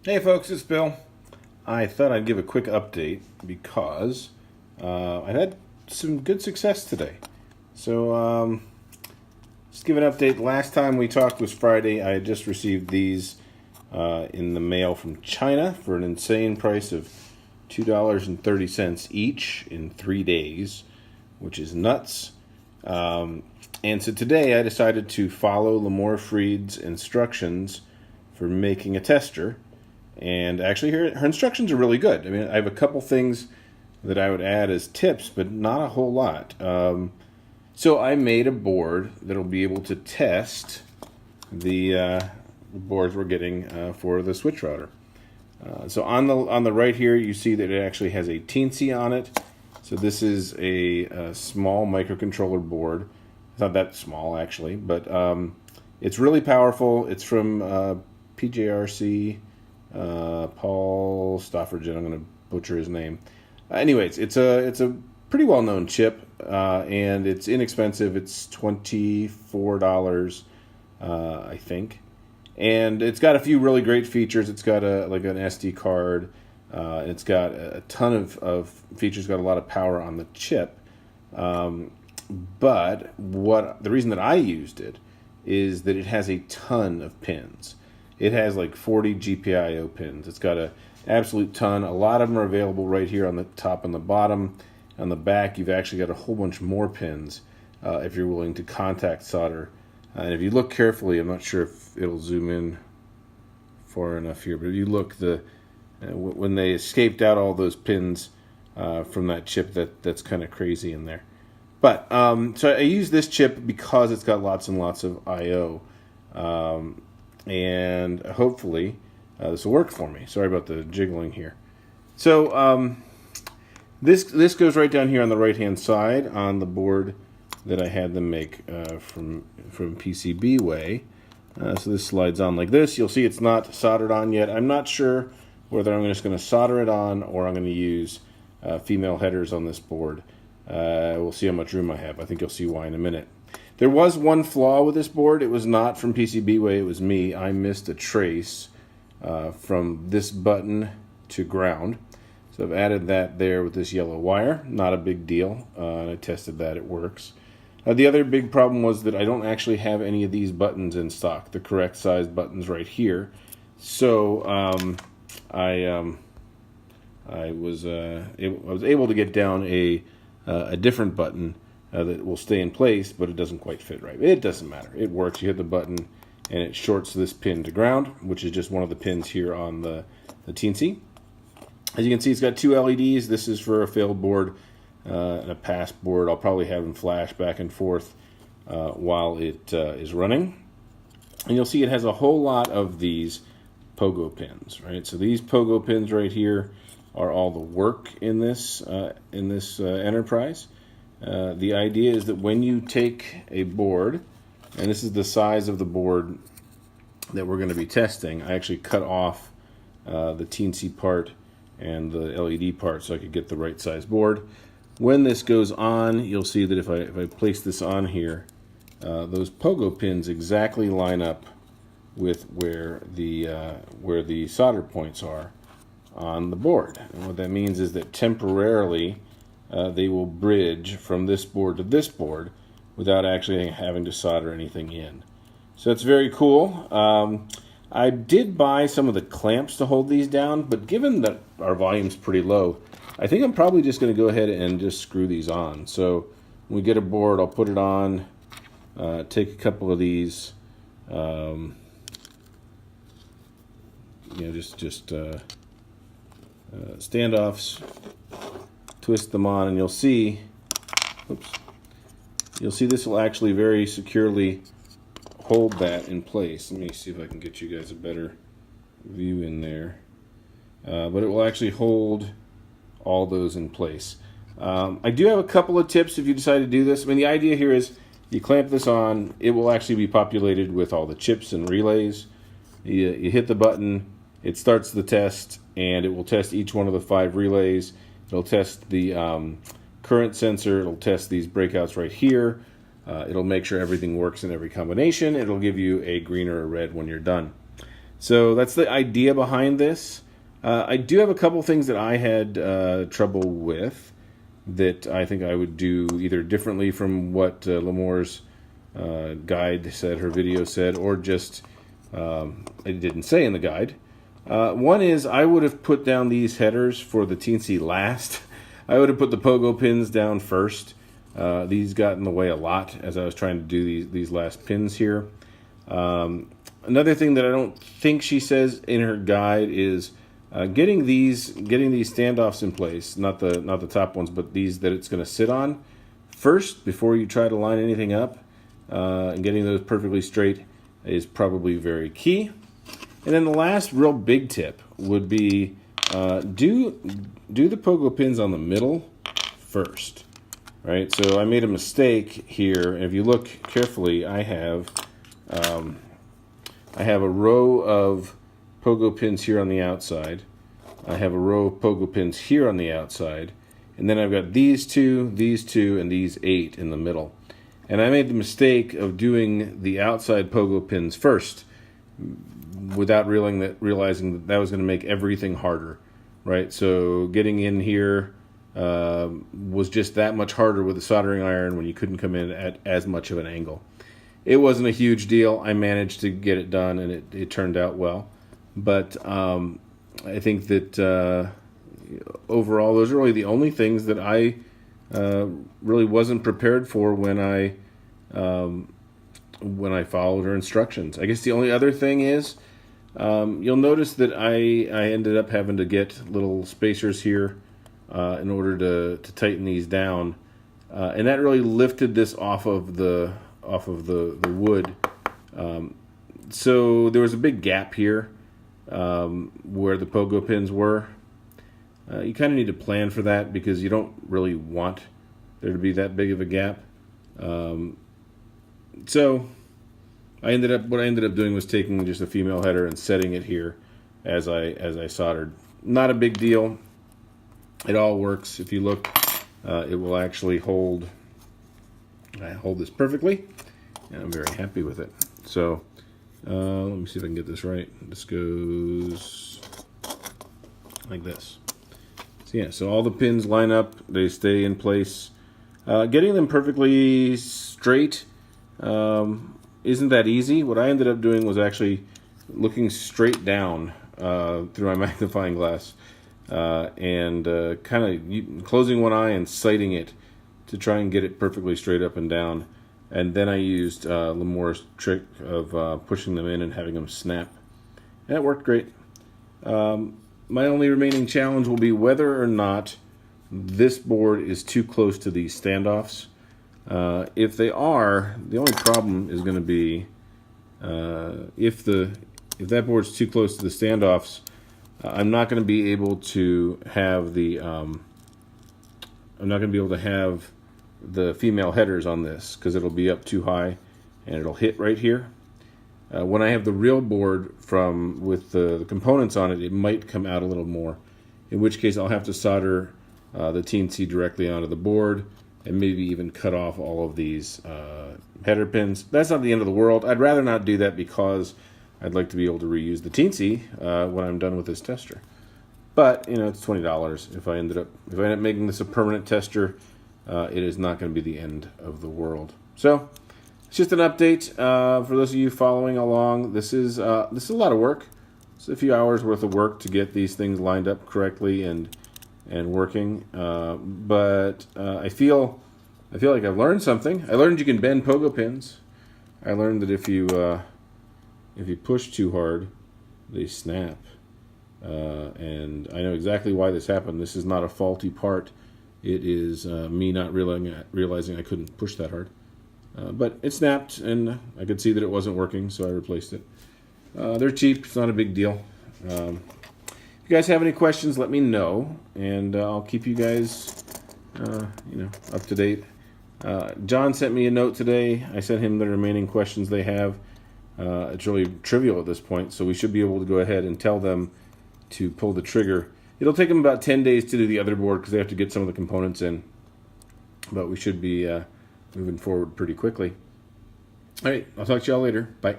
Hey folks, it's Bill. I thought I'd give a quick update because I had some good success today. So just give an update. Last time we talked was Friday. I had just received these in the mail from China for an insane price of $2.30 each in 3 days, which is nuts. And so today I decided to follow Lamore Freed's instructions for making a tester. And actually, her instructions are really good. I mean, I have a couple things that I would add as tips, but not a whole lot. So I made a board that'll be able to test the boards we're getting for the switch router. So on the right here, you see that it actually has a teensy on it. So this is a small microcontroller board. It's not that small actually, but it's really powerful. It's from PJRC. Paul Stoffergen, I'm going to butcher his name. Anyways, it's a pretty well-known chip, and it's inexpensive. It's $24, I think, and it's got a few really great features. It's got like an SD card. It's got a ton of features. It's got a lot of power on the chip. But the reason that I used it is that it has a ton of pins. It has like 40 GPIO pins. It's got an absolute ton. A lot of them are available right here on the top and the bottom. On the back, you've actually got a whole bunch more pins if you're willing to contact solder. And if you look carefully, I'm not sure if it'll zoom in far enough here, but if you look, when they escaped out all those pins from that chip, that's kind of crazy in there. But so I use this chip because it's got lots and lots of I/O. And hopefully this will work for me. Sorry about the jiggling here. So this goes right down here on the right hand side on the board that I had them make from PCBWay. So this slides on like this. You'll see it's not soldered on yet. I'm not sure whether I'm just going to solder it on or I'm going to use female headers on this board. We'll see how much room I have. I think you'll see why in a minute. There was one flaw with this board. It was not from PCBWay, it was me. I missed a trace from this button to ground. So I've added that there with this yellow wire. Not a big deal. I tested that, it works. The other big problem was that I don't actually have any of these buttons in stock, the correct size buttons right here. So I was able to get down a different button that will stay in place, but it doesn't quite fit right. It doesn't matter. It works. You hit the button, and it shorts this pin to ground, which is just one of the pins here on the teensy. As you can see, it's got two LEDs. This is for a failed board and a pass board. I'll probably have them flash back and forth while it is running. And you'll see it has a whole lot of these pogo pins, right? So these pogo pins right here are all the work in this enterprise. The idea is that when you take a board, and this is the size of the board that we're going to be testing, I actually cut off the teensy part and the LED part so I could get the right size board. When this goes on, you'll see that if I place this on here, those pogo pins exactly line up with where the solder points are on the board. And what that means is that temporarily they will bridge from this board to this board without actually having to solder anything in. So it's very cool. I did buy some of the clamps to hold these down, but given that our volume's pretty low, I think I'm probably just going to go ahead and just screw these on. So when we get a board, I'll put it on, take a couple of these, just standoffs, twist them on, and you'll see this will actually very securely hold that in place. Let me see if I can get you guys a better view in there. But it will actually hold all those in place. I do have a couple of tips if you decide to do this. I mean, the idea here is you clamp this on, it will actually be populated with all the chips and relays. You hit the button, it starts the test, and it will test each one of the 5 relays. It'll test the current sensor, it'll test these breakouts right here. It'll make sure everything works in every combination. It'll give you a green or a red when you're done. So that's the idea behind this. I do have a couple things that I had trouble with that I think I would do either differently from what Lamore's guide said, her video said, or just it didn't say in the guide. One is I would have put down these headers for the Teensy last. I would have put the pogo pins down first. These got in the way a lot as I was trying to do these last pins here. Another thing that I don't think she says in her guide is getting these standoffs in place, not the top ones, but these that it's going to sit on first before you try to line anything up, and getting those perfectly straight is probably very key. And then the last real big tip would be do the pogo pins on the middle first, right? So I made a mistake here, and if you look carefully, I have a row of pogo pins here on the outside. I have a row of pogo pins here on the outside. And then I've got these two, and these 8 in the middle. And I made the mistake of doing the outside pogo pins first without realizing that was going to make everything harder, right? So getting in here was just that much harder with a soldering iron when you couldn't come in at as much of an angle. It wasn't a huge deal. I managed to get it done, and it turned out well. But I think that overall, those are really the only things that I really wasn't prepared for when I followed her instructions. I guess the only other thing is you'll notice that I ended up having to get little spacers here in order to tighten these down, and that really lifted this off of the wood. So there was a big gap here where the pogo pins were. You kind of need to plan for that because you don't really want there to be that big of a gap. So what I ended up doing was taking just a female header and setting it here as I soldered. Not a big deal. It all works. If you look, it will actually hold. I hold this perfectly, and I'm very happy with it. So let me see if I can get this right. This goes like this. So yeah, so all the pins line up, they stay in place. Getting them perfectly straight isn't that easy. What I ended up doing was actually looking straight down through my magnifying glass and kind of closing one eye and sighting it to try and get it perfectly straight up and down. And then I used Lamore's trick of pushing them in and having them snap. And it worked great. My only remaining challenge will be whether or not this board is too close to these standoffs. If they are, the only problem is going to be if that board's too close to the standoffs, I'm not going to be able to have the female headers on this because it'll be up too high and it'll hit right here. When I have the real board with the components on it, it might come out a little more, in which case I'll have to solder the Teensy directly onto the board and maybe even cut off all of these header pins. That's not the end of the world. I'd rather not do that because I'd like to be able to reuse the Teensy when I'm done with this tester. But it's $20. If I end up making this a permanent tester, it is not going to be the end of the world. So it's just an update for those of you following along. This is a lot of work. It's a few hours worth of work to get these things lined up correctly and working. But I feel like I've learned something. I learned you can bend pogo pins. I learned that if you push too hard, they snap. And I know exactly why this happened. This is not a faulty part. It is me not realizing I couldn't push that hard. But it snapped, and I could see that it wasn't working, so I replaced it. They're cheap. It's not a big deal. If you guys have any questions, let me know, and I'll keep you guys up to date. John sent me a note today. I sent him the remaining questions they have. It's really trivial at this point, so we should be able to go ahead and tell them to pull the trigger. It'll take them about 10 days to do the other board because they have to get some of the components in, but we should be moving forward pretty quickly. All right, I'll talk to y'all later. Bye.